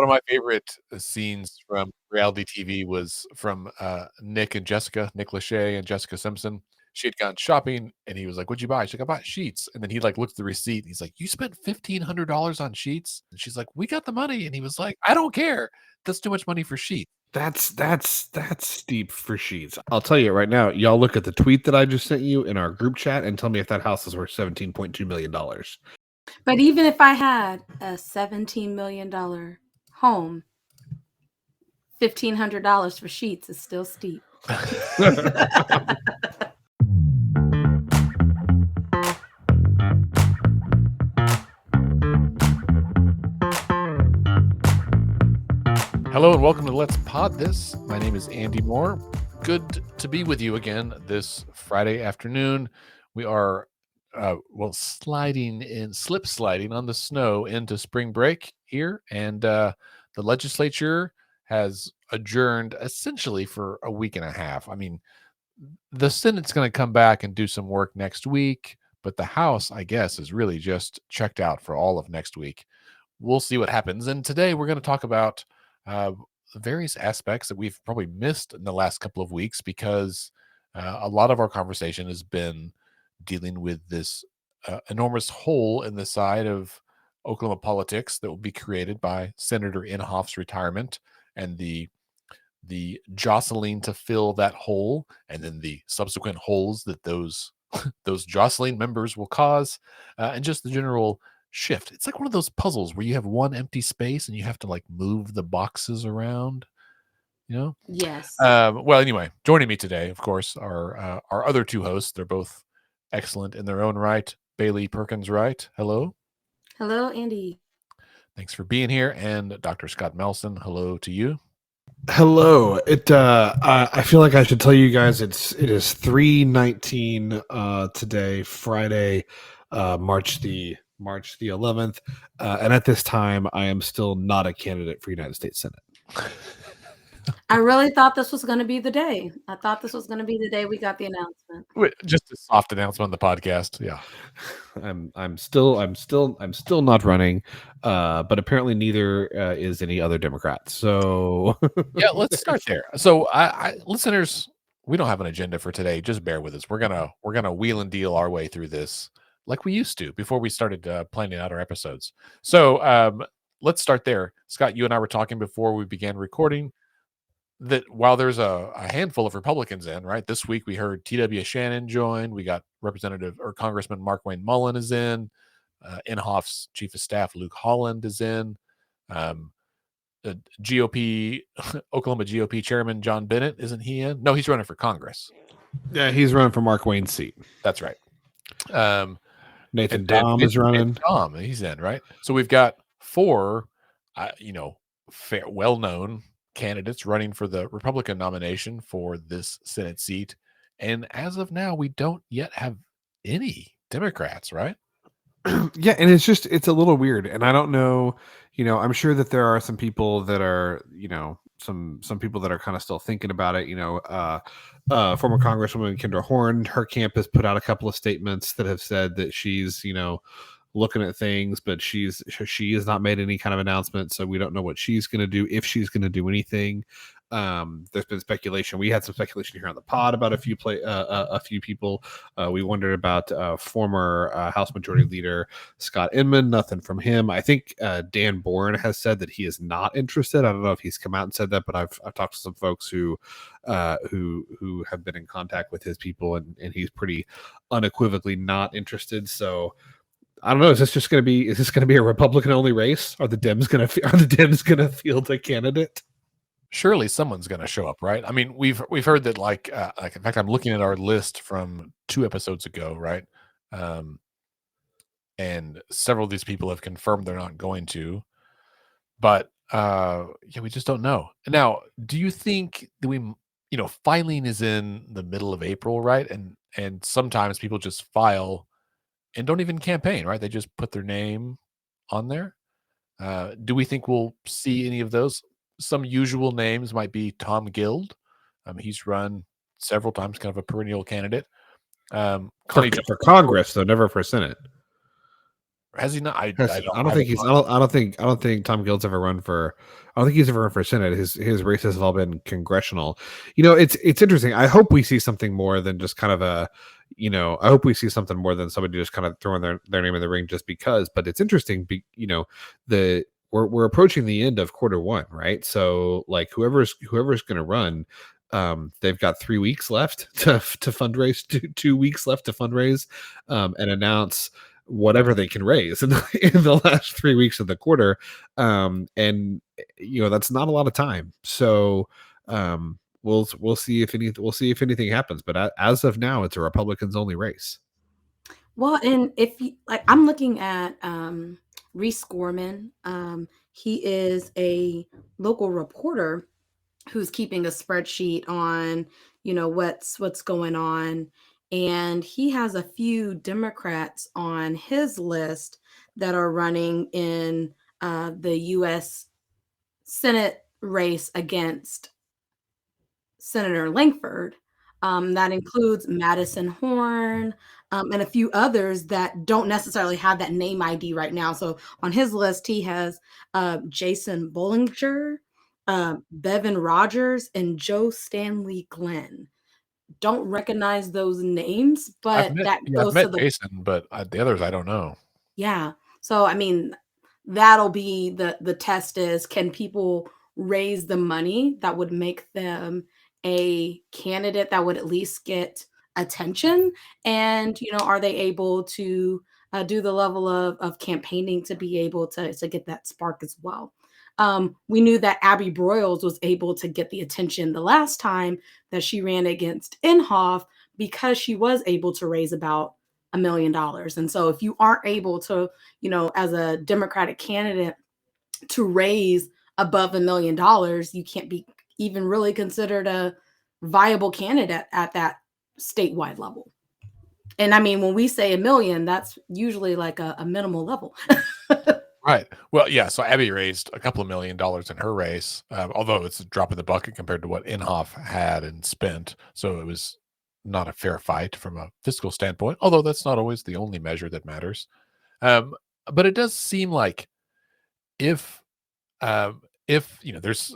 One of my favorite scenes from reality TV was from Nick Lachey and Jessica Simpson. She had gone shopping and he was like, "What'd you buy?" She's like, "I bought sheets." And then he like looked at the receipt and he's like, "You spent $1,500 on sheets?" And she's like, "We got the money." And he was like, "I don't care. That's too much money for sheets." That's steep for sheets. I'll tell you right now, y'all look at the tweet that I just sent you in our group chat and tell me if that house is worth $17.2 million. But even if I had a $17 million home, $1,500 for sheets is still steep. Hello and welcome to Let's Pod This. My name is Andy Moore. Good to be with you again this Friday afternoon. We are slip sliding on the snow into spring break here, and the legislature has adjourned essentially for a week and a half. I mean, the Senate's going to come back and do some work next week, but the House, I guess, is really just checked out for all of next week. We'll see what happens. And today we're going to talk about various aspects that we've probably missed in the last couple of weeks because a lot of our conversation has been dealing with this enormous hole in the side of Oklahoma politics that will be created by Senator Inhofe's retirement and the jostling to fill that hole, and then the subsequent holes that those jostling members will cause, and just the general shift. It's like one of those puzzles where you have one empty space and you have to like move the boxes around, you know? Yes. Well, anyway, joining me today, of course, are our other two hosts. They're both excellent in their own right. Bailey Perkins Wright, hello. Hello, Andy. Thanks for being here. And Dr. Scott Melson, hello to you. Hello. I feel like I should tell you guys it is 3/19 today, Friday, March the 11th, and at this time I am still not a candidate for United States Senate. I really thought this was going to be the day. I thought this was going to be the day we got the announcement. Wait, just a soft announcement on the podcast. Yeah. I'm still not running, but apparently neither is any other Democrat. So yeah, let's start there. So, I listeners, we don't have an agenda for today. Just bear with us. We're gonna wheel and deal our way through this like we used to before we started planning out our episodes. So, let's start there. Scott, you and I were talking before we began recording that while there's a handful of Republicans in, right? This week we heard T.W. Shannon join. We got Representative or Congressman Mark Wayne Mullen is in. Inhofe's Chief of Staff Luke Holland is in. The GOP, Oklahoma GOP Chairman John Bennett, isn't he in? No, he's running for Congress. Yeah, he's running for Mark Wayne's seat. That's right. Nathan Dom is running. Dom, he's in, right? So we've got four, well-known candidates running for the Republican nomination for this Senate seat. And as of now, we don't yet have any Democrats, right? Yeah, and it's a little weird, and I don't know. I'm sure that there are some people that are, some people that are kind of still thinking about it. Former Congresswoman Kendra Horn, her camp has put out a couple of statements that have said that she's, looking at things, but she has not made any kind of announcement, so we don't know what she's going to do, if she's going to do anything. There's been speculation. We had some speculation here on the pod about a few people. We wondered about former House Majority Leader Scott Inman. Nothing from him. I think Dan Boren has said that he is not interested. I don't know if he's come out and said that, but I've talked to some folks who have been in contact with his people, and he's pretty unequivocally not interested. So I don't know. Is this going to be a Republican only race? Are the Dems going to field a candidate? Surely someone's going to show up, right? I mean, we've heard that like in fact, I'm looking at our list from 2 episodes ago, right? And several of these people have confirmed they're not going to, but we just don't know. Now, do you think that filing is in the middle of April, right? And sometimes people just file and don't even campaign, right? They just put their name on there. Do we think we'll see any of those? Some usual names might be Tom Guild. He's run several times, kind of a perennial candidate. For Congress, though, never for Senate. Has he not? I I don't. don't think he's. I don't think Tom Gill's ever run for. I don't think he's ever run for Senate. His races have all been congressional. It's interesting. I hope we see something more than just kind of a. I hope we see something more than somebody just kind of throwing their name in the ring just because. But it's interesting. We're approaching the end of quarter 1, right? So like whoever's going to run. They've got 3 weeks left to fundraise, 2 weeks left to fundraise, and announce whatever they can raise in the last 3 weeks of the quarter. And that's not a lot of time. So we'll see if anything happens. But as of now, it's a Republicans only race. Well, and if you like, I'm looking at Reese Gorman. He is a local reporter who's keeping a spreadsheet on, what's going on. And he has a few Democrats on his list that are running in the U.S. Senate race against Senator Langford. That includes Madison Horn, and a few others that don't necessarily have that name ID right now. So on his list, he has Jason Bollinger, Bevan Rogers, and Joe Stanley Glenn. Don't recognize those names, but that I've goes to met the Jason, but the others I don't know. yeah. So I mean, that'll be the test is can people raise the money that would make them a candidate that would at least get attention? And are they able to do the level of campaigning to be able to get that spark as well? We knew that Abby Broyles was able to get the attention the last time that she ran against Inhofe because she was able to raise about $1 million. And so if you aren't able to, as a Democratic candidate to raise above $1 million, you can't be even really considered a viable candidate at that statewide level. And I mean, when we say $1 million, that's usually like a minimal level. Right. Well, yeah. So Abby raised a couple of $1 million in her race, although it's a drop in the bucket compared to what Inhofe had and spent. So it was not a fair fight from a fiscal standpoint, although that's not always the only measure that matters. But it does seem like if there's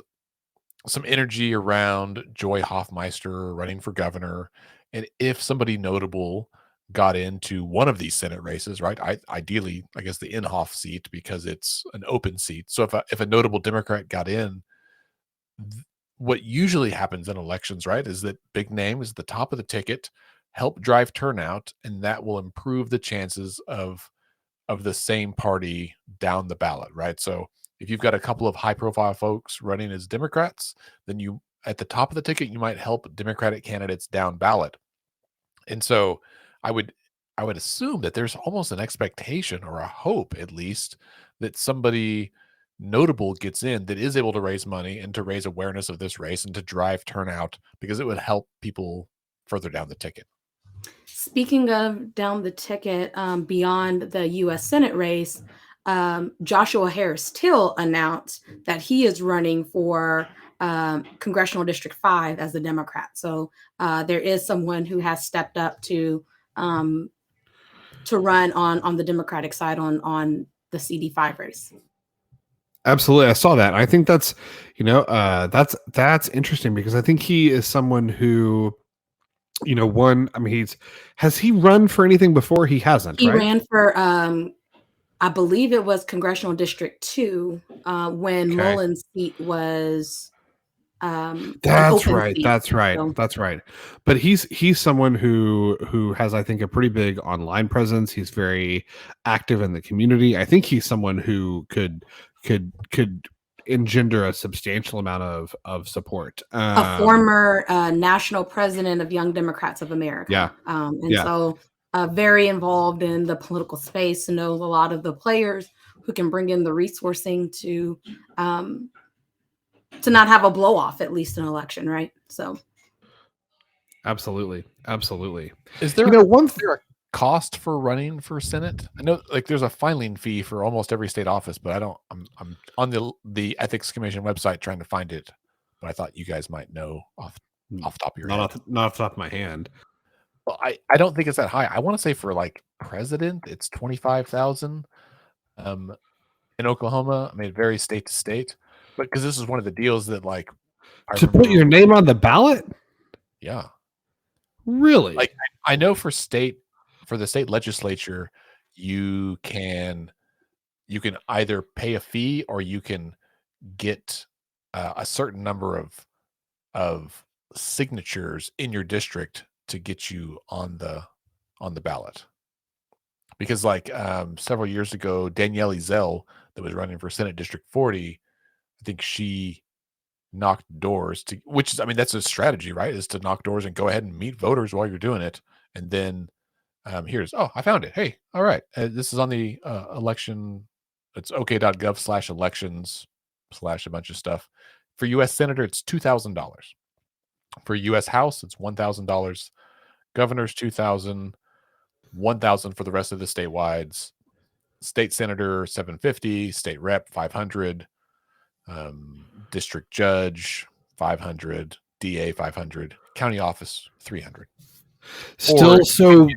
some energy around Joy Hoffmeister running for governor, and if somebody notable got into one of these Senate races, right? Ideally, I guess the Inhofe seat because it's an open seat. So if a notable Democrat got in, what usually happens in elections, right, is that big names at the top of the ticket help drive turnout, and that will improve the chances of the same party down the ballot, right? So if you've got a couple of high profile folks running as Democrats, then you at the top of the ticket, you might help Democratic candidates down ballot. And so I would assume that there's almost an expectation or a hope at least that somebody notable gets in that is able to raise money and to raise awareness of this race and to drive turnout because it would help people further down the ticket. Speaking of down the ticket, beyond the U.S. Senate race, Joshua Harris Till announced that he is running for Congressional District 5 as a Democrat. So there is someone who has stepped up to run on the Democratic side on the CD5 race. Absolutely, I saw that. I think that's that's interesting because I think he is someone who has he run for anything before? He hasn't. He right? ran for I believe it was Congressional District 2 when Mullen's seat was an open seat. That's right. But he's someone who has, I think, a pretty big online presence. He's very active in the community. I think he's someone who could engender a substantial amount of support. A former national president of Young Democrats of America. Yeah. So very involved in the political space, knows a lot of the players who can bring in the resourcing to not have a blow off, at least in an election, right? So absolutely. Is there a cost for running for Senate? I know like there's a filing fee for almost every state office, but I'm on the Ethics Commission website trying to find it, but I thought you guys might know off the top of your head. Not off the top of my hand. Well, I don't think it's that high. I want to say for like president, it's 25,000. In Oklahoma. I mean, it varies state to state, but because this is one of the deals that, like, I To put remember, your name on the ballot? yeah, Really? like I know for the state legislature, you can either pay a fee or you can get a certain number of signatures in your district to get you on the ballot. Because, like, several years ago, Danielle Ezell, that was running for Senate District 40, I think she knocked doors to, which is, I mean, that's a strategy, right? Is to knock doors and go ahead and meet voters while you're doing it. And then I found it. Hey, all right. This is on the election. It's ok.gov/elections/ a bunch of stuff. For U.S. Senator, it's $2,000. For U.S. House, it's $1,000. Governor's $2,000, $1,000 for the rest of the statewides. State senator $750, state rep $500, district judge $500, DA $500, county office $300. Still, Or so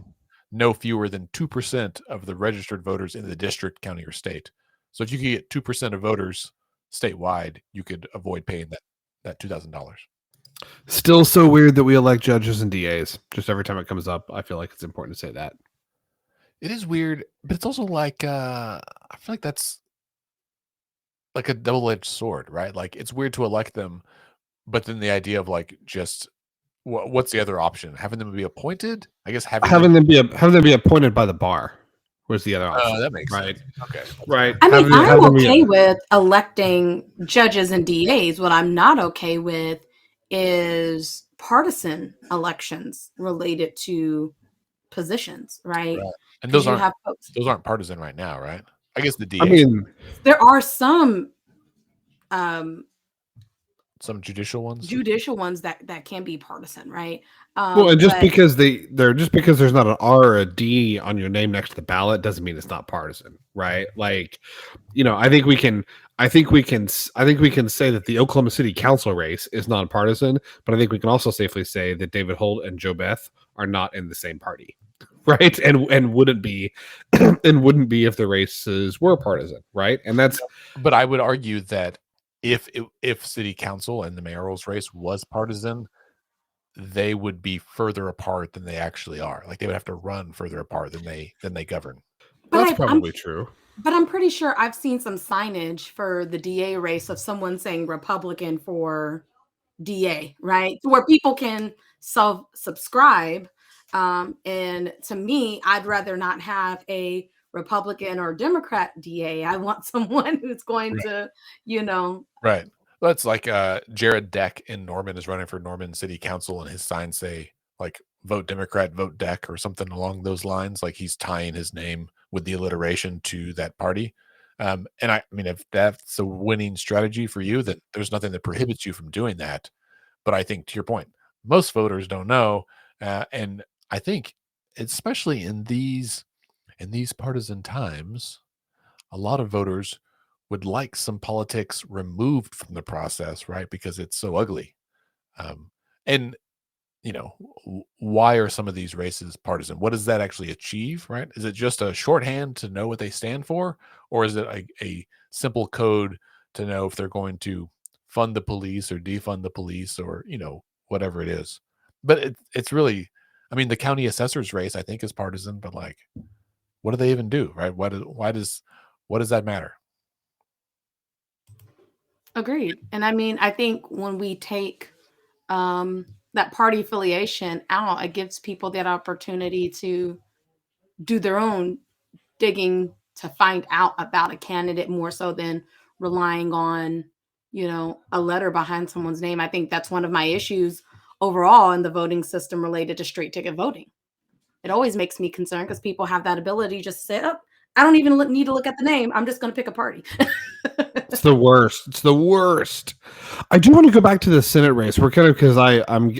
no fewer than 2% of the registered voters in the district, county, or state. So if you could get 2% of voters statewide, you could avoid paying that $2,000. still so weird that we elect judges and DAs. Just every time it comes up, I feel like it's important to say that. It is weird, but it's also like I feel like that's like a double-edged sword, right? Like, it's weird to elect them, but then the idea of, like, just what's the other option? Having them be appointed? I guess Having them be appointed by the bar was the other option. that makes right. sense. Okay. Right. I mean, I'm have them be- okay with electing judges and DAs. What I'm not okay with is partisan elections related to positions, right? Right. And 'Cause those you aren't have folks. partisan right now, right? I guess the I DA, mean, There are some um, some judicial ones. judicial ones that can be partisan, right? well, and just But because because there's not an R or a D on your name next to the ballot doesn't mean it's not partisan, right? Like, I think we can say that the Oklahoma City Council race is nonpartisan, but I think we can also safely say that David Holt and Joe Beth are not in the same party, right? And wouldn't be if the races were partisan, right? And that's But I would argue that if city council and the mayoral's race was partisan, they would be further apart than they actually are. Like, they would have to run further apart than they govern. that's I'm probably true. But I'm pretty sure I've seen some signage for the DA race of someone saying Republican for DA, right? Where people can self-subscribe. And to me, I'd rather not have a Republican or Democrat DA. I want someone who's going Right. to, you know, Right. That's like Jared Deck in Norman is running for Norman City Council, and his signs say, like, vote Democrat, vote Deck, or something along those lines. Like, he's tying his name with the alliteration to that party. And I mean, if that's a winning strategy for you, then there's nothing that prohibits you from doing that. But I think, to your point, most voters don't know, and I think, especially in these partisan times, a lot of voters would like some politics removed from the process, right? Because it's so ugly. And why are some of these races partisan? What does that actually achieve, right? Is it just a shorthand to know what they stand for, or is it a simple code to know if they're going to fund the police or defund the police, or whatever it is? But it's really, I mean, the county assessor's race, I think, is partisan, but, like, what do they even do, right? What does that matter? agreed. And I mean, I think when we take that party affiliation out, it gives people that opportunity to do their own digging to find out about a candidate more so than relying on, a letter behind someone's name. I think that's one of my issues overall in the voting system related to straight ticket voting. It always makes me concerned because people have that ability just to say, oh, I don't even need to look at the name. I'm just going to pick a party. It's the worst. It's the worst. I do want to go back to the Senate race. We're kind of because I'm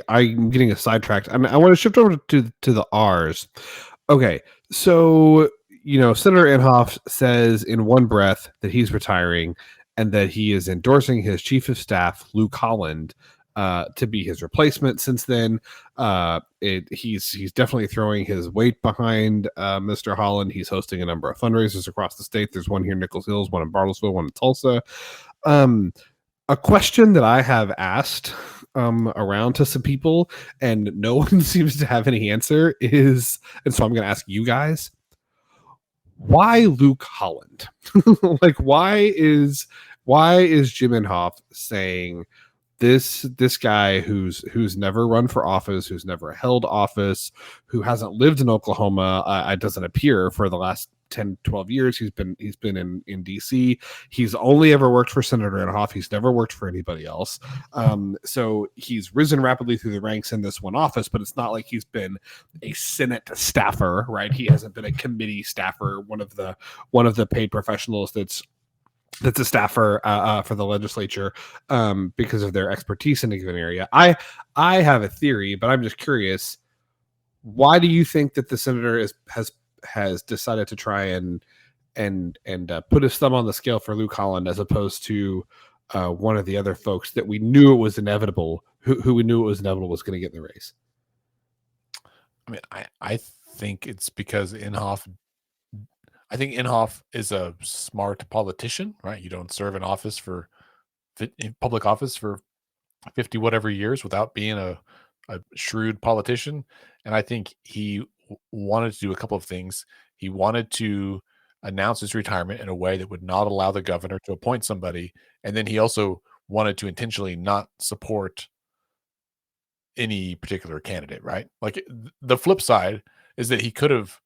getting a sidetracked. I want to shift over to the R's. Okay, so Senator Inhofe says in one breath that he's retiring and that he is endorsing his chief of staff, Luke Holland, to be his replacement since then. He's definitely throwing his weight behind Mr. Holland. He's hosting a number of fundraisers across the state. There's one here in Nichols Hills, one in Bartlesville, one in Tulsa. A question that I have asked around to some people, and no one seems to have any answer, is, and so I'm going to ask you guys, why Luke Holland? Like, why is Jim Inhofe saying this guy who's never run for office, who's never held office, who hasn't lived in Oklahoma, it doesn't appear, for the last 10, 12 years. He's been in DC. He's only ever worked for Senator Inhofe. He's never worked for anybody else. So he's risen rapidly through the ranks in this one office, but it's not like he's been a Senate staffer, right? He hasn't been a committee staffer, one of the paid professionals that's a staffer for the legislature because of their expertise in a given area. I have a theory, but I'm just curious. Why do you think that the senator has decided to try and put his thumb on the scale for Luke Holland as opposed to one of the other folks that we knew it was inevitable, who we knew it was inevitable was going to get in the race? I mean, I think it's because Inhofe is a smart politician, right? You don't serve in public office for 50 whatever years without being a shrewd politician. And I think he wanted to do a couple of things. He wanted to announce his retirement in a way that would not allow the governor to appoint somebody. And then he also wanted to intentionally not support any particular candidate, right? Like, the flip side is that he could have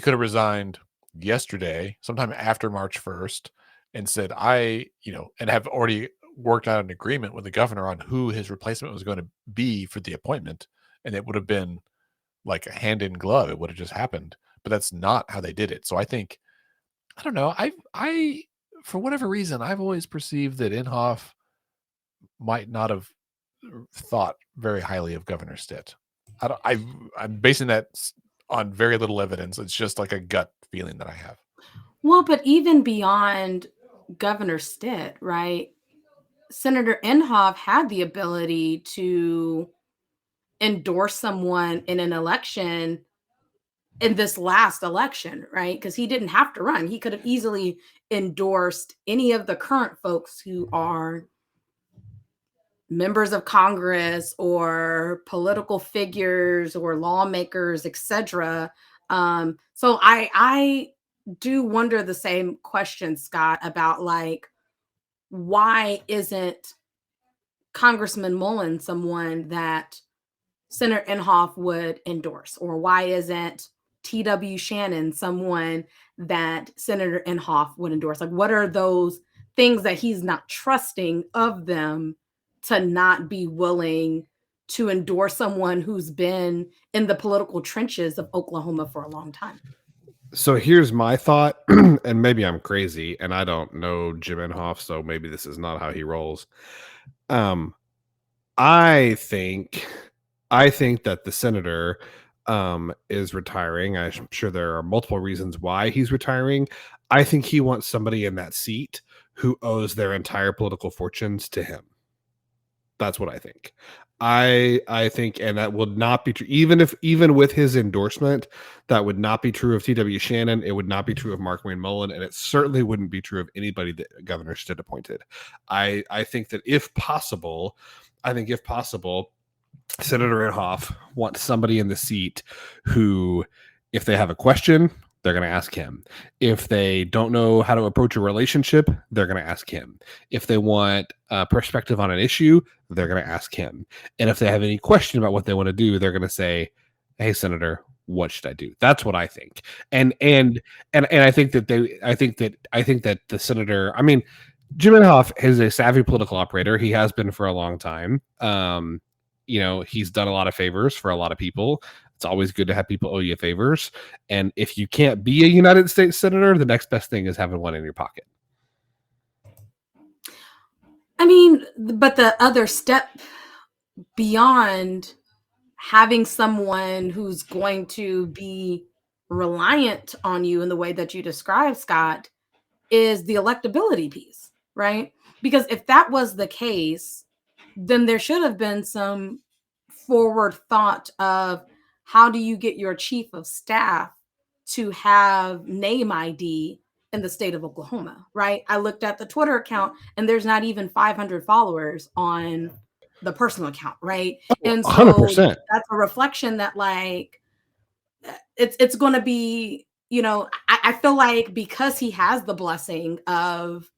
resigned yesterday, sometime after March 1st, and said, and have already worked out an agreement with the governor on who his replacement was going to be for the appointment. And it would have been like a hand in glove. It would have just happened, but that's not how they did it. So I think, I don't know. I, for whatever reason, I've always perceived that Inhofe might not have thought very highly of Governor Stitt. I'm basing that on very little evidence. It's just like a gut feeling that I have. Well, but even beyond Governor Stitt, right? Senator Inhofe had the ability to endorse someone in an election, in this last election, right? Because he didn't have to run. He could have easily endorsed any of the current folks who are members of Congress or political figures or lawmakers, etc. So I do wonder the same question, Scott, about like, why isn't Congressman Mullen someone that Senator Inhofe would endorse? Or why isn't T.W. Shannon someone that Senator Inhofe would endorse? Like, what are those things that he's not trusting of them to not be willing to endorse someone who's been in the political trenches of Oklahoma for a long time? So here's my thought, and maybe I'm crazy, and I don't know Jim Inhofe, so maybe this is not how he rolls. I think that the senator is retiring. I'm sure there are multiple reasons why he's retiring. I think he wants somebody in that seat who owes their entire political fortunes to him. That's what I think. I think, and that would not be true. Even with his endorsement, that would not be true of T.W. Shannon. It would not be true of Mark Wayne Mullen, and it certainly wouldn't be true of anybody that Governor Stitt appointed. I think that if possible, Senator Inhofe wants somebody in the seat who, if they have a question, they're going to ask him. If they don't know how to approach a relationship, they're going to ask him. If they want a perspective on an issue, they're going to ask him. And if they have any question about what they want to do, they're going to say, "Hey, Senator, what should I do?" That's what I think. And I think that the senator, I mean, Jim Inhofe is a savvy political operator. He has been for a long time. He's done a lot of favors for a lot of people. It's always good to have people owe you favors. And if you can't be a United States senator, the next best thing is having one in your pocket. I mean, but the other step beyond having someone who's going to be reliant on you in the way that you described, Scott, is the electability piece, right? Because if that was the case, then there should have been some forward thought of how do you get your chief of staff to have name ID in the state of Oklahoma, right? I looked at the Twitter account and there's not even 500 followers on the personal account, right? And so 100%. that's a reflection that like it's going to be, I feel like because he has the blessing of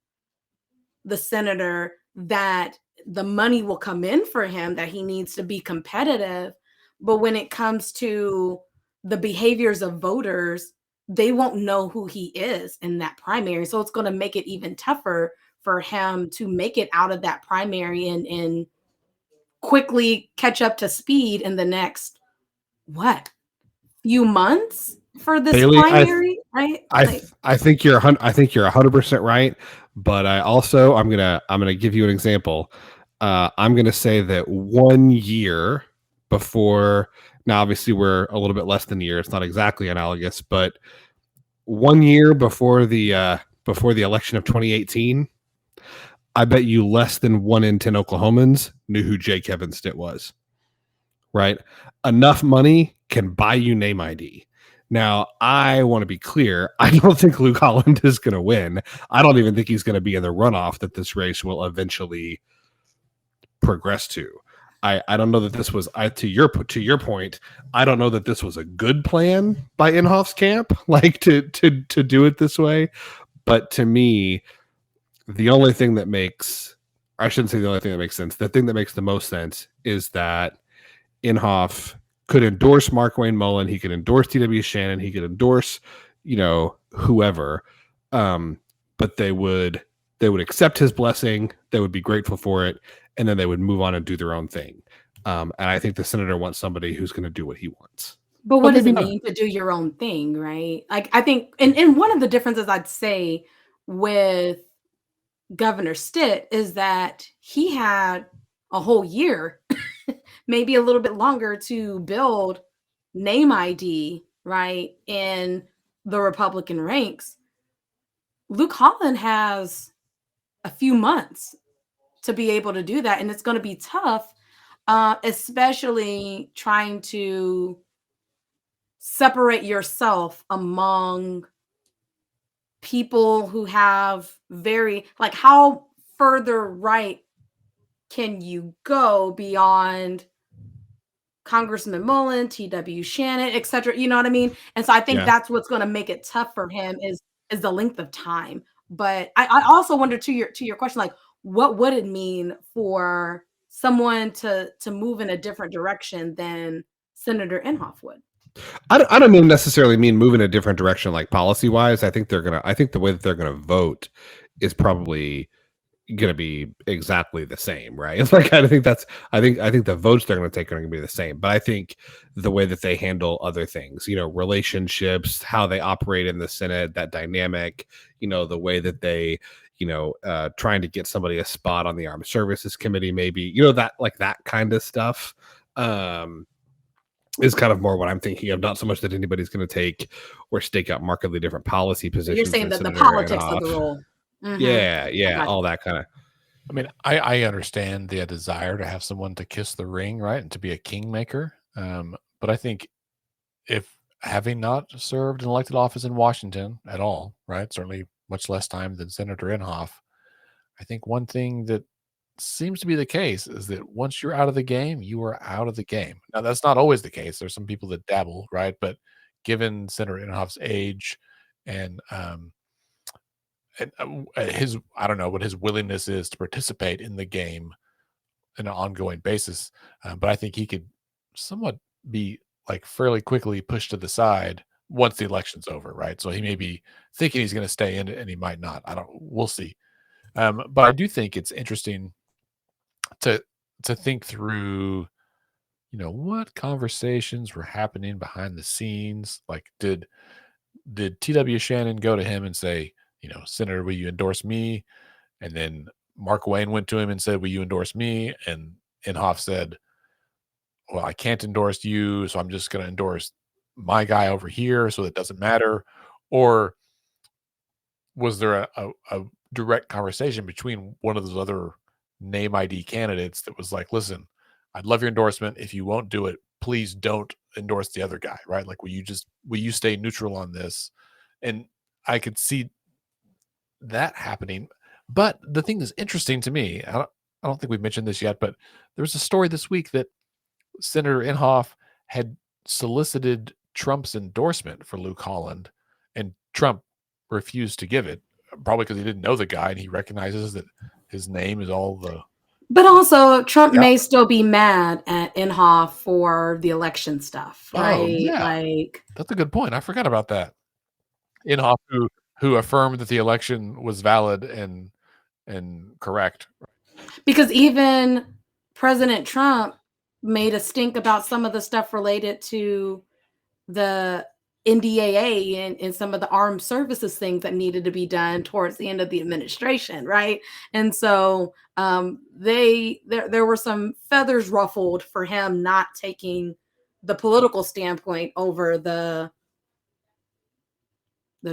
the senator that the money will come in for him, that he needs to be competitive. But when it comes to the behaviors of voters, they won't know who he is in that primary. So it's going to make it even tougher for him to make it out of that primary and quickly catch up to speed in the next, what, few months for this Bailey, primary, right? I think you're 100% right, but I'm gonna give you an example. I'm gonna say that 1 year before, now obviously we're a little bit less than a year. It's not exactly analogous, but 1 year before the election of 2018, I bet you less than 1 in 10 Oklahomans knew who Jake Kevin Stitt was. Right? Enough money can buy you name ID. Now, I want to be clear. I don't think Luke Holland is going to win. I don't even think he's going to be in the runoff that this race will eventually progress to. I don't know that this was to your point. I don't know that this was a good plan by Inhoff's camp, like to do it this way. But to me, the only thing that makes I shouldn't say the only thing that makes sense. The thing that makes the most sense is that Inhofe could endorse Mark Wayne Mullen. He could endorse T.W. Shannon. He could endorse, whoever. But they would accept his blessing. They would be grateful for it, and then they would move on and do their own thing. And I think the senator wants somebody who's going to do what he wants. But what does it mean to do your own thing, right? Like, I think, and one of the differences I'd say with Governor Stitt is that he had a whole year, maybe a little bit longer, to build name ID, right, in the Republican ranks. Luke Holland has a few months to be able to do that, and it's going to be tough, especially trying to separate yourself among people who have very, like, how further right can you go beyond Congressman Mullen, T.W. Shannon, etc. You know what I mean? And so I think that's what's going to make it tough for him is the length of time. But I also wonder, to your question, like, what would it mean for someone to move in a different direction than Senator Inhofe would? I don't necessarily mean move in a different direction, like policy wise. I think the way that they're gonna vote is probably gonna be exactly the same, right? Like I think the votes they're gonna take are gonna be the same. But I think the way that they handle other things, relationships, how they operate in the Senate, that dynamic, the way that they, trying to get somebody a spot on the Armed Services Committee, maybe, that kind of stuff. Is kind of more what I'm thinking of, not so much that anybody's going to take or stake out markedly different policy positions. You're saying that the politics of the role. Mm-hmm. Yeah, all that kind of. I mean, I understand the desire to have someone to kiss the ring, right, and to be a kingmaker. But I think if having not served an elected office in Washington at all, right, certainly much less time than Senator Inhofe, I think one thing that seems to be the case is that once you're out of the game, you are out of the game. Now, that's not always the case. There's some people that dabble, right? But given Senator Inhofe's age and his, I don't know what his willingness is to participate in the game on an ongoing basis, but I think he could somewhat be like fairly quickly pushed to the side once the election's over, right? So he may be thinking he's going to stay in it, and he might not. We'll see. But I do think it's interesting to think through, what conversations were happening behind the scenes. Like, did T.W. Shannon go to him and say, Senator, will you endorse me? And then Mark Wayne went to him and said, will you endorse me? And Inhofe said, well, I can't endorse you, so I'm just going to endorse my guy over here, so it doesn't matter. Or was there a direct conversation between one of those other name ID candidates that was like, listen, I'd love your endorsement. If you won't do it, please don't endorse the other guy, right? Like, will you stay neutral on this? And I could see that happening. But the thing that's interesting to me, I don't think we've mentioned this yet, but there was a story this week that Senator Inhofe had solicited Trump's endorsement for Luke Holland, and Trump refused to give it, probably because he didn't know the guy and he recognizes that his name is all the. But also, Trump Yeah. may still be mad at Inhofe for the election stuff, Oh, right? yeah. Like, That's a good point. I forgot about that. Inhofe, who affirmed that the election was valid and correct. because even President Trump made a stink about some of the stuff related to the NDAA and some of the armed services things that needed to be done towards the end of the administration, right? And so there were some feathers ruffled for him not taking the political standpoint over the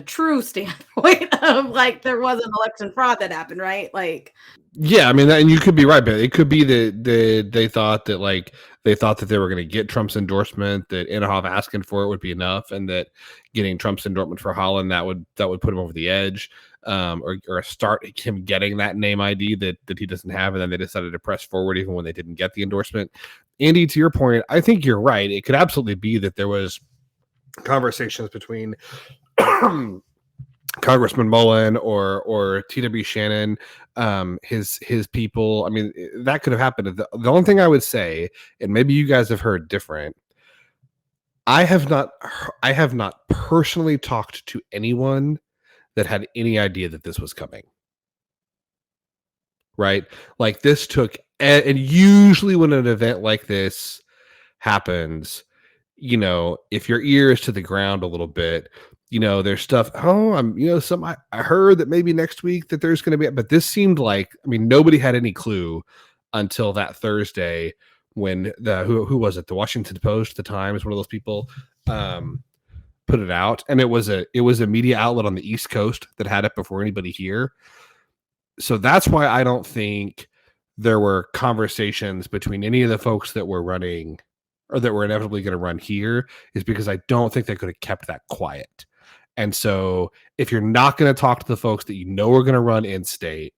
true standpoint of like there was an election fraud that happened, right? Like, Yeah, I mean, and you could be right, but it could be that they thought that they were going to get Trump's endorsement, that Inhofe asking for it would be enough, and that getting Trump's endorsement for Holland that would put him over the edge, or start him getting that name ID that he doesn't have, and then they decided to press forward even when they didn't get the endorsement. Andy, to your point, I think you're right. It could absolutely be that there was conversations between Congressman Mullen or T.W. Shannon, his people. I mean, that could have happened. The only thing I would say, and maybe you guys have heard different, I have not personally talked to anyone that had any idea that this was coming. Right? Like, this took, and usually when an event like this happens, if your ear is to the ground a little bit, there's stuff. Oh, I heard that maybe next week that there's going to be, but this seemed like, I mean, nobody had any clue until that Thursday when who was it? The Washington Post, the Times, one of those people, put it out, and it was a media outlet on the East Coast that had it before anybody here. So that's why I don't think there were conversations between any of the folks that were running or that were inevitably going to run here, is because I don't think they could have kept that quiet. And so if you're not going to talk to the folks that you know are going to run in state,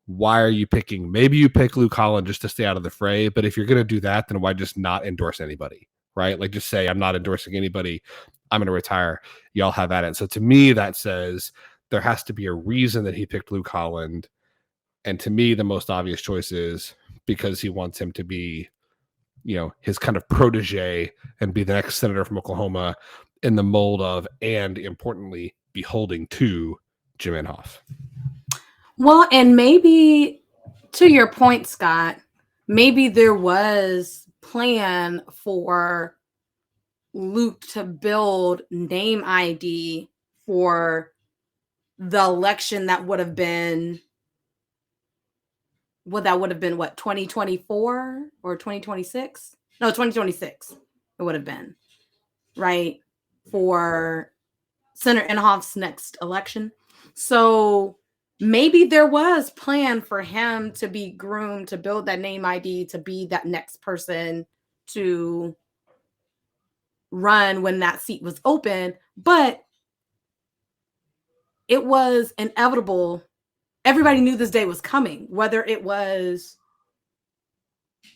why are you picking? Maybe you pick Luke Holland just to stay out of the fray. But if you're going to do that, then why just not endorse anybody? Right? Like, just say, I'm not endorsing anybody. I'm going to retire. Y'all have at it. So to me, that says there has to be a reason that he picked Luke Holland. And to me, the most obvious choice is because he wants him to be, his kind of protege and be the next senator from Oklahoma in the mold of, and importantly, beholding to Jim Inhofe. well, and maybe to your point, Scott, maybe there was plan for Luke to build name ID for the election that would have been what 2024 or 2026? No, 2026 it would have been, right? For Senator Inhofe's next election. So maybe there was plan for him to be groomed to build that name ID to be that next person to run when that seat was open, but it was inevitable. Everybody knew this day was coming, whether it was,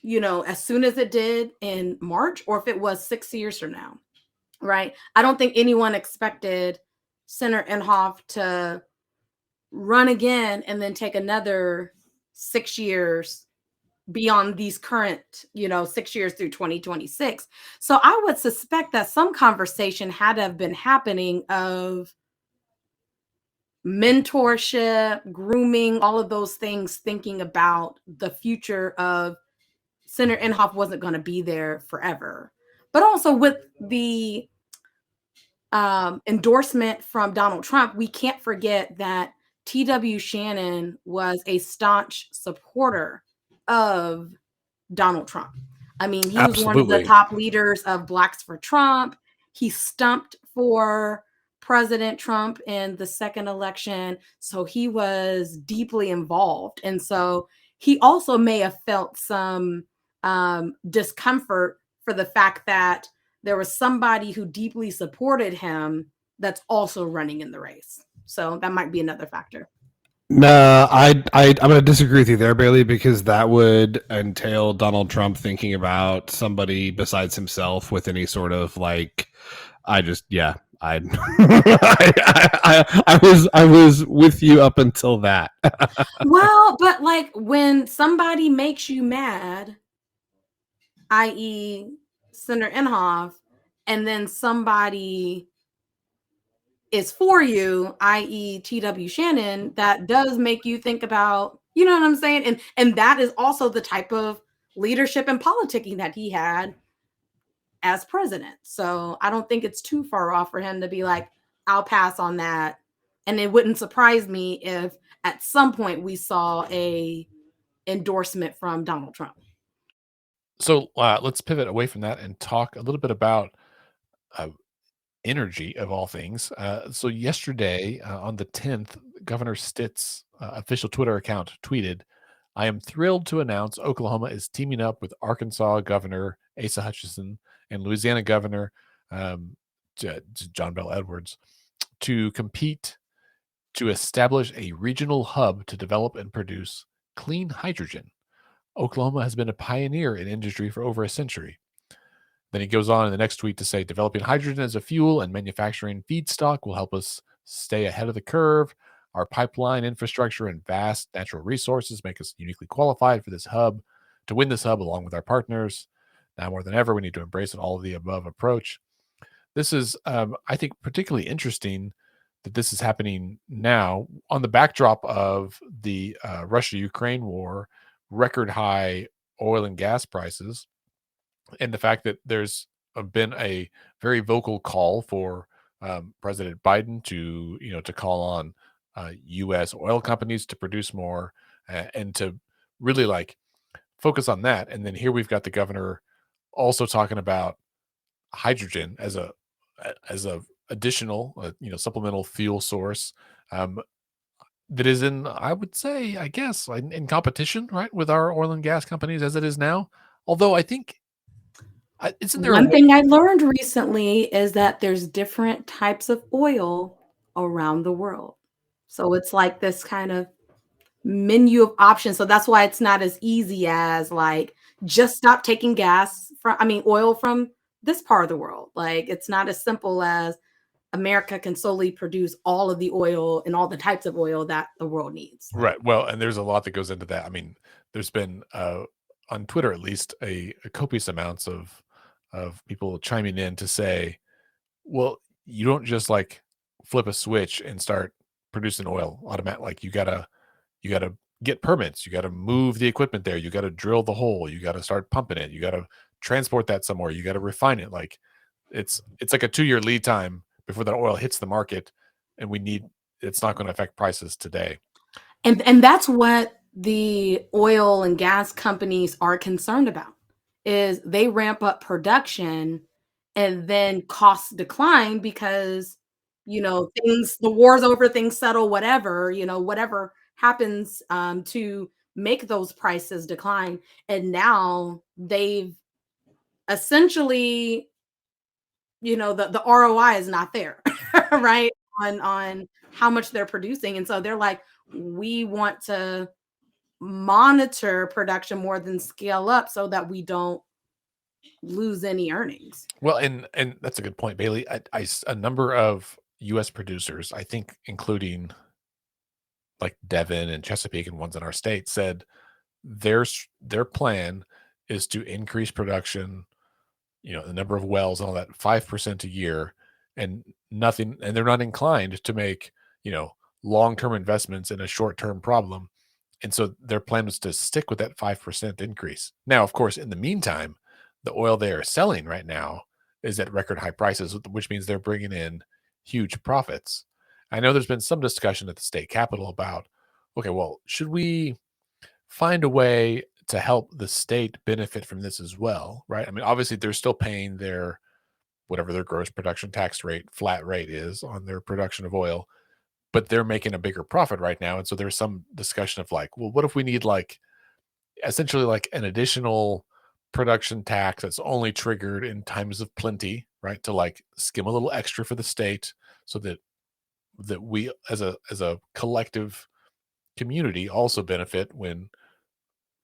as soon as it did in March or if it was 6 years from now, right? I don't think anyone expected Senator Inhofe to run again and then take another 6 years beyond these current, 6 years through 2026. So I would suspect that some conversation had to have been happening of mentorship, grooming, all of those things, thinking about the future of Senator Inhofe wasn't going to be there forever. But also with the endorsement from Donald Trump, we can't forget that T.W. Shannon was a staunch supporter of Donald Trump. I mean, he was one of the top leaders of Blacks for Trump. He stumped for President Trump in the second election. So he was deeply involved. And so he also may have felt some discomfort for the fact that there was somebody who deeply supported him that's also running in the race. So that might be another factor. No, I'm going to disagree with you there, Bailey, because that would entail Donald Trump thinking about somebody besides himself with any sort of like, I just, yeah, I, I was with you up until that. Well, but like when somebody makes you mad, i.e., Senator Inhofe, and then somebody is for you, i.e., T.W. Shannon, that does make you think about, you know what I'm saying? And that is also the type of leadership and politicking that he had as president. So I don't think it's too far off for him to be like, I'll pass on that. And it wouldn't surprise me if at some point we saw a endorsement from Donald Trump. So let's pivot away from that and talk a little bit about uh, energy of all things. So yesterday on the 10th, Governor Stitt's official Twitter account tweeted, "I am thrilled to announce Oklahoma is teaming up with Arkansas Governor Asa Hutchinson and Louisiana Governor um, John Bell Edwards to compete to establish a regional hub to develop and produce clean hydrogen. Oklahoma has been a pioneer in industry for over a century." Then he goes on in the next tweet to say, "Developing hydrogen as a fuel and manufacturing feedstock will help us stay ahead of the curve. Our pipeline infrastructure and vast natural resources make us uniquely qualified for this hub, to win this hub along with our partners. Now more than ever, we need to embrace an all of the above approach." This is, I think, particularly interesting that this is happening now on the backdrop of the Russia-Ukraine war, record high oil and gas prices, and the fact that there's been a very vocal call for President Biden to, to call on U.S. oil companies to produce more and to really like focus on that. And then here we've got the governor also talking about hydrogen as a additional, supplemental fuel source that is in, I would say, I guess, in competition, right, with our oil and gas companies as it is now. Although I think isn't there a One thing I learned recently is that there's different types of oil around the world. So it's like this kind of menu of options. So that's why it's not as easy as like just stop taking oil from this part of the world. Like it's not as simple as America can solely produce all of the oil and all the types of oil that the world needs. right? Well, and there's a lot that goes into that. I mean, there's been on Twitter at least a copious amounts of people chiming in to say, well, you don't just like flip a switch and start producing oil automatic. Like you gotta get permits, you gotta move the equipment there, you gotta drill the hole, you gotta start pumping it, you gotta transport that somewhere, you gotta refine it. Like it's like a 2-year lead time before that oil hits the market, and it's not going to affect prices today. And that's what the oil and gas companies are concerned about is they ramp up production and then costs decline because the war's over, things settle, whatever, whatever happens to make those prices decline. And now they've essentially, the ROI is not there, right? On how much they're producing. And so they're like, we want to monitor production more than scale up so that we don't lose any earnings. Well, and that's a good point, Bailey. A number of U.S. producers, I think, including like Devon and Chesapeake and ones in our state, said their plan is to increase production, the number of wells and all that 5% a year, and they're not inclined to make, long-term investments in a short-term problem. And so their plan was to stick with that 5% increase. Now, of course, in the meantime, the oil they are selling right now is at record high prices, which means they're bringing in huge profits. I know there's been some discussion at the state capitol about, okay, well, should we find a way to help the state benefit from this as well, right? I mean, obviously, they're still paying whatever their gross production tax rate, flat rate is on their production of oil, but they're making a bigger profit right now. And so there's some discussion of like, well, what if we need like essentially like an additional production tax that's only triggered in times of plenty, right? To like skim a little extra for the state so that we as a collective community also benefit when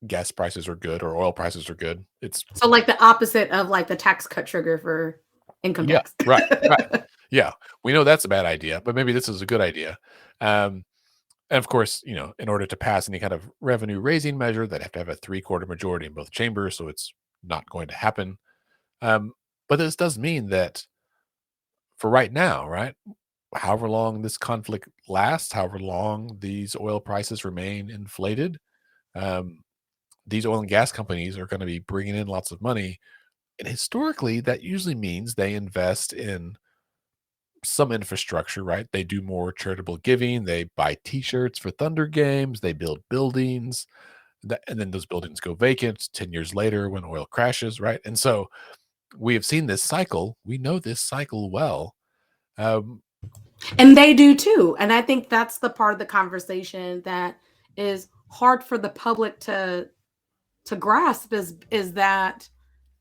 gas prices are good or oil prices are good. It's So like the opposite of like the tax cut trigger for income yeah, tax. right. Yeah, we know that's a bad idea, but maybe this is a good idea. And of course, in order to pass any kind of revenue raising measure, they'd have to have a 3/4 majority in both chambers, so it's not going to happen. Um, but this does mean that for right now, right, however long this conflict lasts, however long these oil prices remain inflated, um, these oil and gas companies are going to be bringing in lots of money. And historically, that usually means they invest in some infrastructure, right? They do more charitable giving. They buy T-shirts for Thunder games. They build buildings, and then those buildings go vacant 10 years later when oil crashes, right? And so we have seen this cycle. We know this cycle well. Um, And they do too. And I think that's the part of the conversation that is hard for the public to grasp is that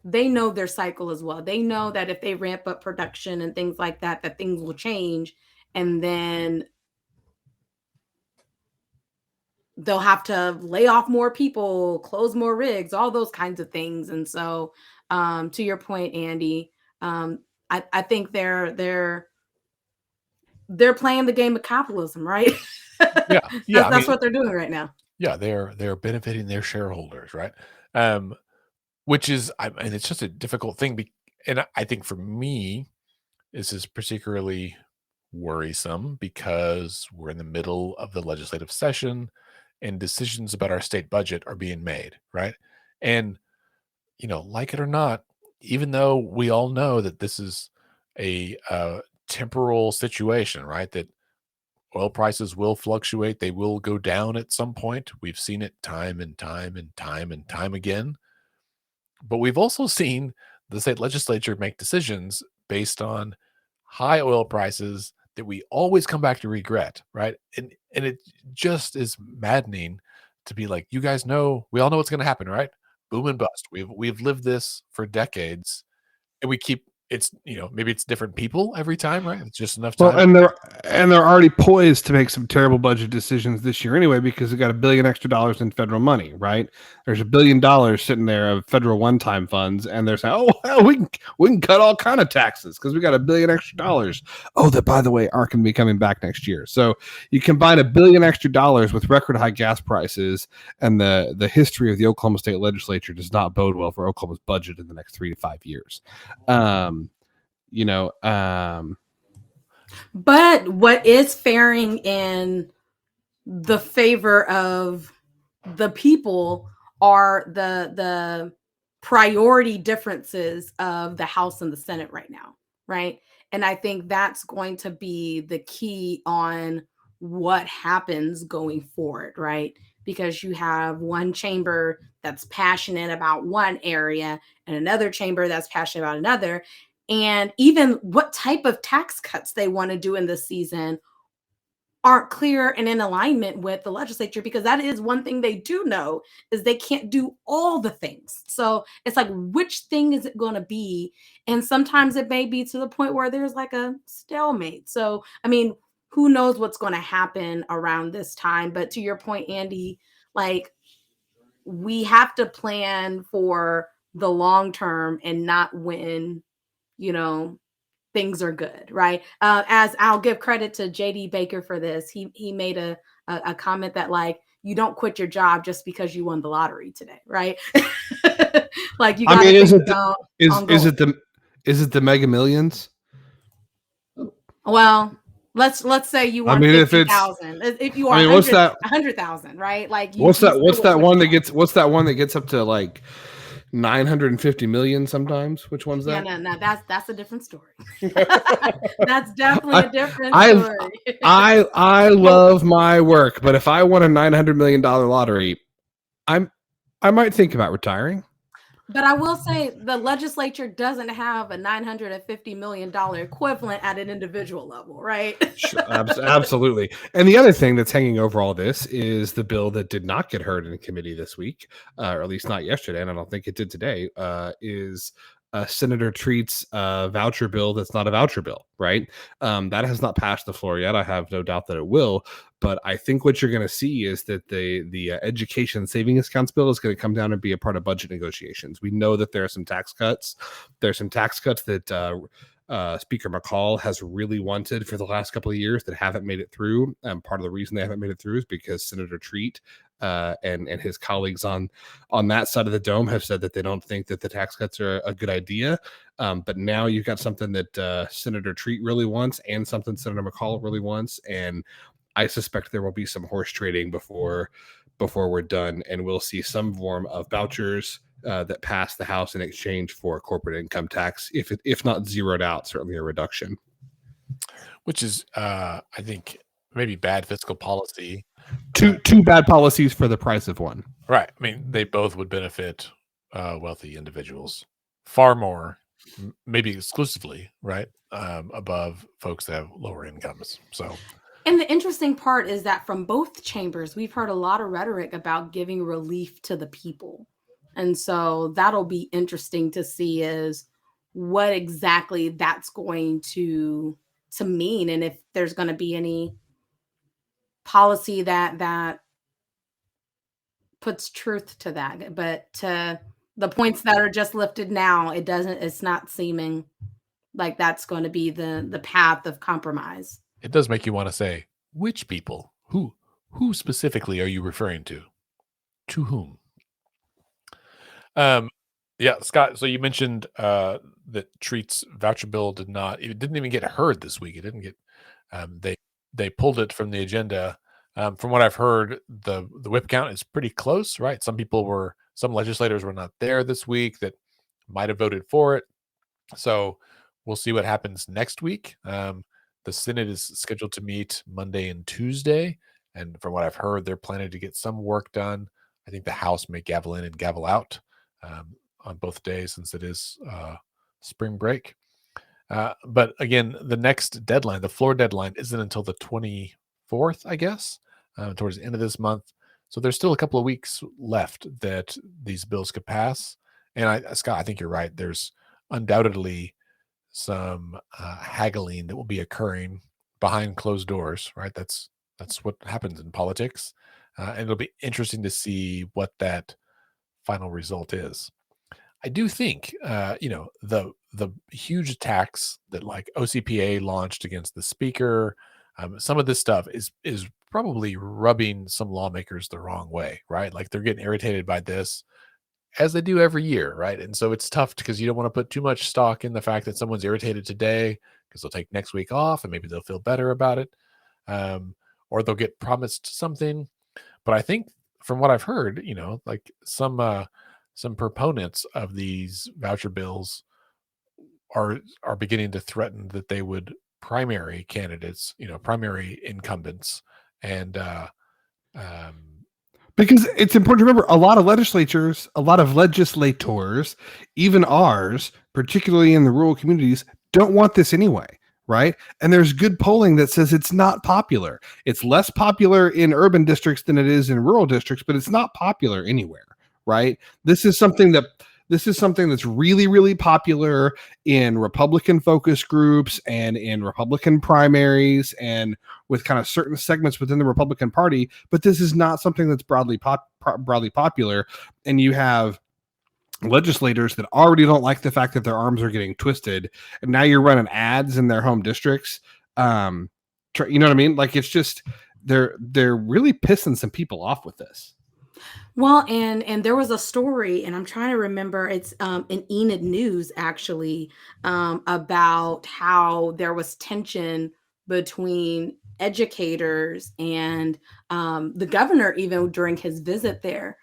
they know their cycle as well. They know that if they ramp up production and things like that, that things will change, and then they'll have to lay off more people, close more rigs, all those kinds of things. And so, to your point, Andy, I think they're playing the game of capitalism, right? yeah, yeah. I That's mean, what they're doing right now. yeah, they're benefiting their shareholders, right? Um, which is, and it's just a difficult thing. And I think for me, this is particularly worrisome because we're in the middle of the legislative session and decisions about our state budget are being made, right? And, like it or not, even though we all know that this is a temporal situation, right? That oil prices will fluctuate, they will go down at some point. We've seen it time and time and time and time again. But we've also seen the state legislature make decisions based on high oil prices that we always come back to regret, right? And it just is maddening to be like, you guys know, we all know what's going to happen, right? Boom and bust. We've lived this for decades, and we keep it's maybe it's different people every time, right? It's just enough Well, time. and they're already poised to make some terrible budget decisions this year anyway because they got $1 billion extra in federal money, right? There's $1 billion sitting there of federal one-time funds, and they're saying, "Oh, well, we can cut all kind of taxes because we got $1 billion extra." Oh, that by the way aren't going to be coming back next year. So you combine $1 billion extra with record high gas prices, and the history of the Oklahoma State Legislature does not bode well for Oklahoma's budget in the next 3 to 5 years. But what is faring in the favor of the people are the priority differences of the House and the Senate right now, right? And I think that's going to be the key on what happens going forward, right? Because you have one chamber that's passionate about one area and another chamber that's passionate about another. And even what type of tax cuts they want to do in this season aren't clear and in alignment with the legislature, because that is one thing they do know is they can't do all the things. So it's like, which thing is it going to be? And sometimes it may be to the point where there's like a stalemate. So, I mean, who knows what's going to happen around this time? But to your point, Andy, like we have to plan for the long term and not when, things are good, right? As I'll give credit to JD Baker for this, he made a comment that like you don't quit your job just because you won the lottery today, right? Like you got to think about is it the Mega Millions? Well, let's say you won 50,000. If you are what's that? 100,000, right? Like what's that one that gets up to like 950 million sometimes? Which one's that? No, that's a different story. That's definitely a different story. I love my work, but if I won a $900 million lottery, I might think about retiring. But I will say the legislature doesn't have a $950 million equivalent at an individual level, right? Sure, absolutely. And the other thing that's hanging over all this is the bill that did not get heard in committee this week, or at least not yesterday, and I don't think it did today, is Senator Treat's voucher bill that's not a voucher bill, right? That has not passed the floor yet. I have no doubt that it will. But I think what you're going to see is that the education savings accounts bill is going to come down and be a part of budget negotiations. We know that there are some tax cuts. There's some tax cuts that Speaker McCall has really wanted for the last couple of years that haven't made it through. Part of the reason they haven't made it through is because Senator Treat and his colleagues on that side of the dome have said that they don't think that the tax cuts are a good idea. But now you've got something that Senator Treat really wants and something Senator McCall really wants, and I suspect there will be some horse trading before we're done, and we'll see some form of vouchers that pass the House in exchange for corporate income tax, if not zeroed out, certainly a reduction. Which is, I think, maybe bad fiscal policy. Two bad policies for the price of one. Right. I mean, they both would benefit wealthy individuals far more, maybe exclusively, right, above folks that have lower incomes. So, And the interesting part is that from both chambers, we've heard a lot of rhetoric about giving relief to the people. And so that'll be interesting to see is what exactly that's going to mean, and if there's going to be any policy that puts truth to that. But to the points that are just lifted now, it's not seeming like that's going to be the path of compromise. it does make you want to say, which people? Who specifically are you referring to? To whom? Yeah, Scott. So you mentioned that Treat's voucher bill didn't even get heard this week. It didn't get. They pulled it from the agenda. From what I've heard, the whip count is pretty close, right? Some legislators were not there this week that might have voted for it. So we'll see what happens next week. The Senate is scheduled to meet Monday and Tuesday, and from what I've heard, they're planning to get some work done. I think the House may gavel in and gavel out on both days since it is spring break. But again, the next deadline, the floor deadline, isn't until the 24th, I guess, towards the end of this month. So there's still a couple of weeks left that these bills could pass. And Scott, I think you're right. There's undoubtedly some haggling that will be occurring behind closed doors, right? That's what happens in politics. And it'll be interesting to see what that final result is. I do think, the huge attacks that like OCPA launched against the speaker, some of this stuff is probably rubbing some lawmakers the wrong way, right? Like they're getting irritated by this, as they do every year, right? And so it's tough because you don't want to put too much stock in the fact that someone's irritated today because they'll take next week off and maybe they'll feel better about it, or they'll get promised something. But I think from what I've heard, like some proponents of these voucher bills are beginning to threaten that they would primary candidates, primary incumbents, and um, Because it's important to remember a lot of legislators, even ours, particularly in the rural communities, don't want this anyway, right? And there's good polling that says it's not popular. It's less popular in urban districts than it is in rural districts, but it's not popular anywhere, right? This is something that's really, really popular in Republican focus groups and in Republican primaries and with kind of certain segments within the Republican Party. But this is not something that's broadly popular. And you have legislators that already don't like the fact that their arms are getting twisted. And now you're running ads in their home districts. You know what I mean? Like, it's just, they're really pissing some people off with this. Well, and there was a story, and I'm trying to remember. It's in Enid News actually, about how there was tension between educators and the governor, even during his visit there,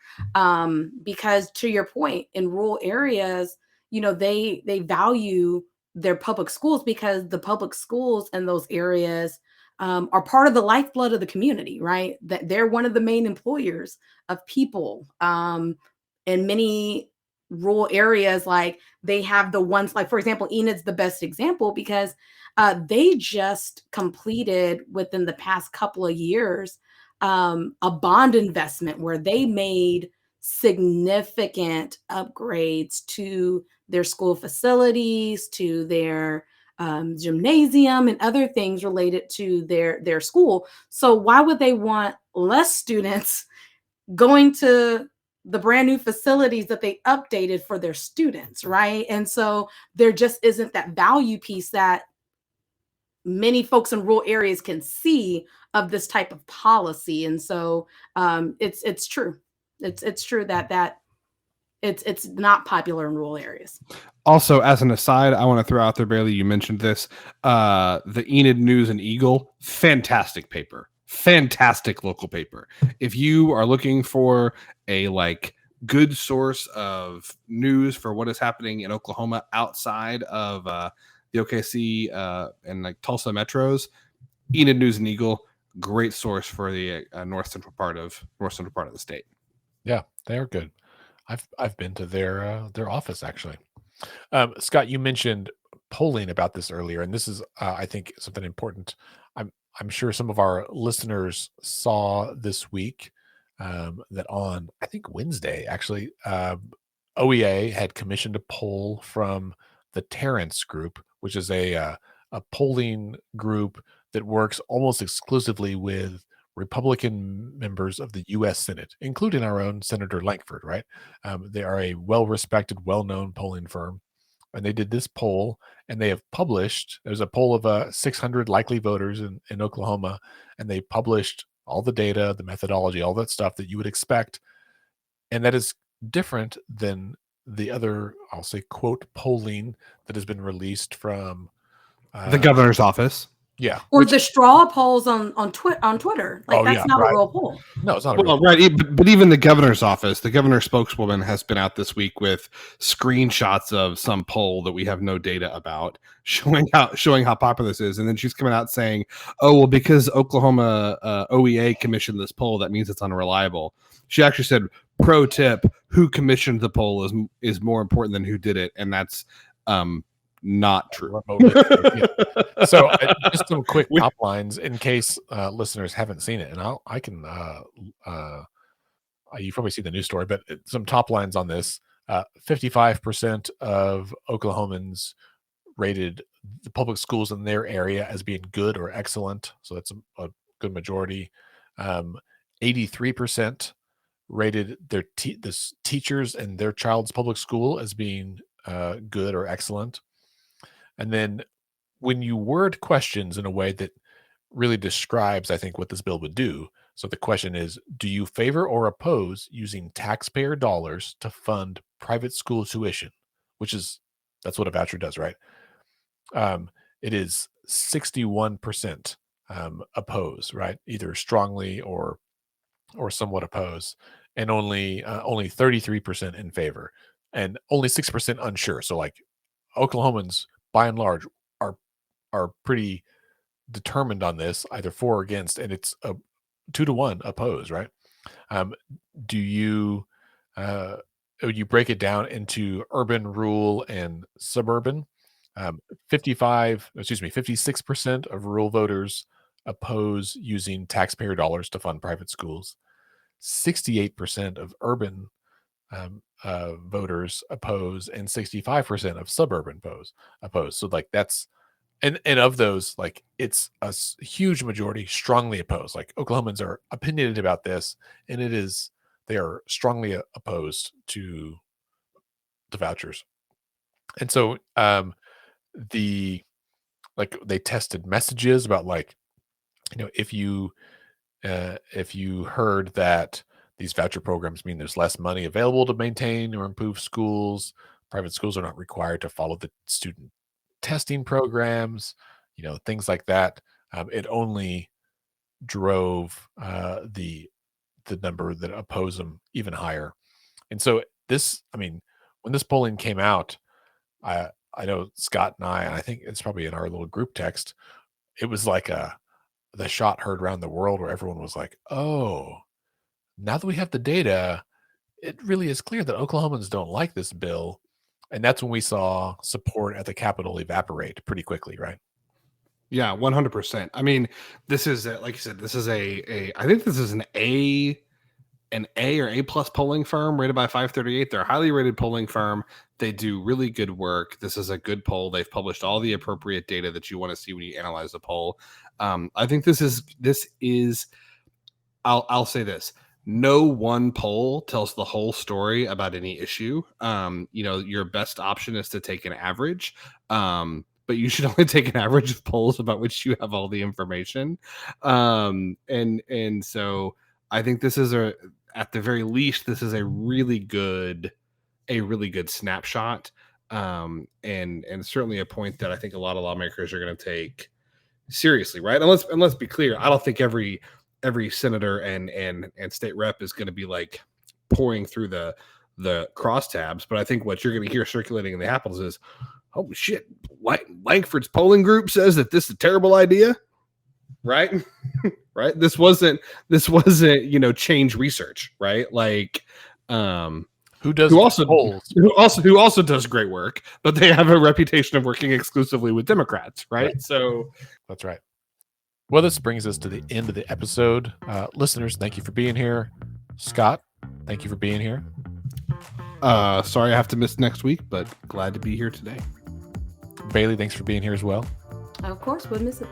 because to your point, in rural areas, they value their public schools because the public schools in those areas are part of the lifeblood of the community, right? That they're one of the main employers of people. And many rural areas, like they have the ones, like for example, Enid's the best example because they just completed within the past couple of years a bond investment where they made significant upgrades to their school facilities, to their gymnasium, and other things related to their school. So why would they want less students going to the brand new facilities that they updated for their students, right? And so there just isn't that value piece that many folks in rural areas can see of this type of policy. And so it's true. It's true that it's not popular in rural areas. Also, as an aside, I want to throw out there, Bailey, you mentioned this. The Enid News and Eagle, fantastic paper. Fantastic local paper. If you are looking for a good source of news for what is happening in Oklahoma outside of the OKC and Tulsa metros, Enid News and Eagle, great source for the north central part of the state. Yeah, they are good. I've been to their office actually. Scott, you mentioned polling about this earlier, and this is I think something important. I'm sure some of our listeners saw this week that on I think Wednesday actually OEA had commissioned a poll from the Terrence Group, which is a polling group that works almost exclusively with Republican members of the U.S. Senate, including our own Senator Lankford. Right? They are a well-respected, well-known polling firm, and they did this poll, and they have published. There's a poll of 600 likely voters in Oklahoma, and they published all the data, the methodology, all that stuff that you would expect, and that is different than the other, I'll say, quote, polling that has been released from the governor's office. Yeah. Or the straw polls on Twitter. Like, that's not right. a real poll. No, it's not a real poll. Right. But even the governor's office, the governor's spokeswoman has been out this week with screenshots of some poll that we have no data about, showing how popular this is. And then she's coming out saying, oh, well, because Oklahoma OEA commissioned this poll, that means it's unreliable. She actually said, pro tip, who commissioned the poll is more important than who did it. And that's not true. So just some quick top lines in case listeners haven't seen it, and I can you probably see the news story, but some top lines on this. 55% of Oklahomans rated the public schools in their area as being good or excellent, so that's a good majority. 83% rated their teachers in their child's public school as being good or excellent. And then when you word questions in a way that really describes, I think, what this bill would do. So the question is, do you favor or oppose using taxpayer dollars to fund private school tuition? That's what a voucher does, right? It is 61% oppose, right? Either strongly or somewhat oppose, and only 33% in favor, and only 6% unsure. So like Oklahomans, by and large, are pretty determined on this, either for or against, and it's a 2-to-1 oppose, right? Do you break it down into urban, rural, and suburban? 56% of rural voters oppose using taxpayer dollars to fund private schools. 68% of urban voters oppose, and 65% of suburban oppose. So like that's and of those, like it's a huge majority strongly opposed. Like Oklahomans are opinionated about this, and they are strongly opposed to the vouchers. And so they tested messages about if you heard that these voucher programs mean there's less money available to maintain or improve schools, private schools are not required to follow the student testing programs, things like that. It only drove the number that oppose them even higher. And so when this polling came out, I know Scott and I think it's probably in our little group text, it was like the shot heard around the world where everyone was like, oh, now that we have the data, it really is clear that Oklahomans don't like this bill. And that's when we saw support at the Capitol evaporate pretty quickly, right? Yeah, 100%. I mean, this is like you said, this is I think this is an A or A plus polling firm rated by 538. They're a highly rated polling firm. They do really good work. This is a good poll. They've published all the appropriate data that you want to see when you analyze the poll. I think this is. I'll say this. No one poll tells the whole story about any issue. Your best option is to take an average. But you should only take an average of polls about which you have all the information. And so I think this is at the very least, this is a really good snapshot. And certainly a point that I think a lot of lawmakers are going to take seriously, right? And let's be clear, I don't think every senator and state rep is going to be like pouring through the crosstabs, but I think what you're going to hear circulating in the apples is, oh shit, Langford's polling group says that this is a terrible idea, right? Right? This wasn't change research, right? Like, who also does great work, but they have a reputation of working exclusively with Democrats, right? So that's right. Well, this brings us to the end of the episode. Listeners, thank you for being here. Scott, thank you for being here. Sorry I have to miss next week, but glad to be here today. Bailey, thanks for being here as well. Of course, we'll miss it.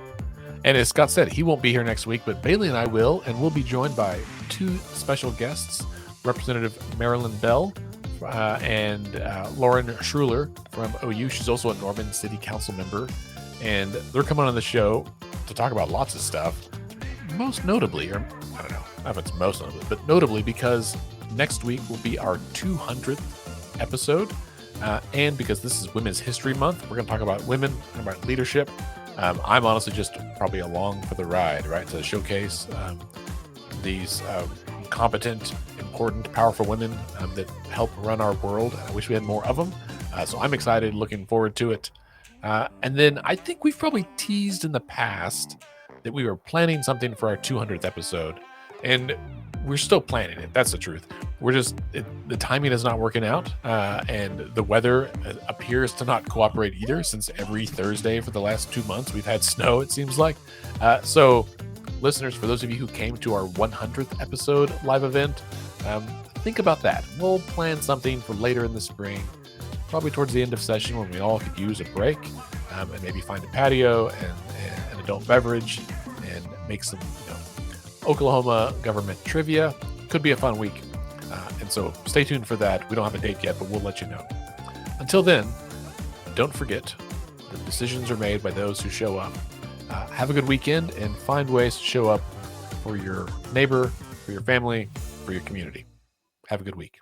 And as Scott said, he won't be here next week, but Bailey and I will, and we'll be joined by two special guests, Representative Marilyn Bell and Lauren Schruler from OU. She's also a Norman City Council member, and they're coming on the show to talk about lots of stuff, most notably, or I don't know if it's most notably, but notably because next week will be our 200th episode, and because this is Women's History Month, we're going to talk about women and about leadership. I'm honestly just probably along for the ride, right, to showcase these competent, important, powerful women that help run our world. I wish we had more of them, so I'm excited, looking forward to it. And then I think we've probably teased in the past that we were planning something for our 200th episode, and we're still planning it. That's the truth. We're just, the timing is not working out, and the weather appears to not cooperate either, since every Thursday for the last 2 months we've had snow, it seems like. So listeners, for those of you who came to our 100th episode live event, think about that. We'll plan something for later in the spring, probably towards the end of session when we all could use a break, and maybe find a patio and an adult beverage and make some Oklahoma government trivia. Could be a fun week. And so stay tuned for that. We don't have a date yet, but we'll let you know. Until then, don't forget that decisions are made by those who show up. Have a good weekend and find ways to show up for your neighbor, for your family, for your community. Have a good week.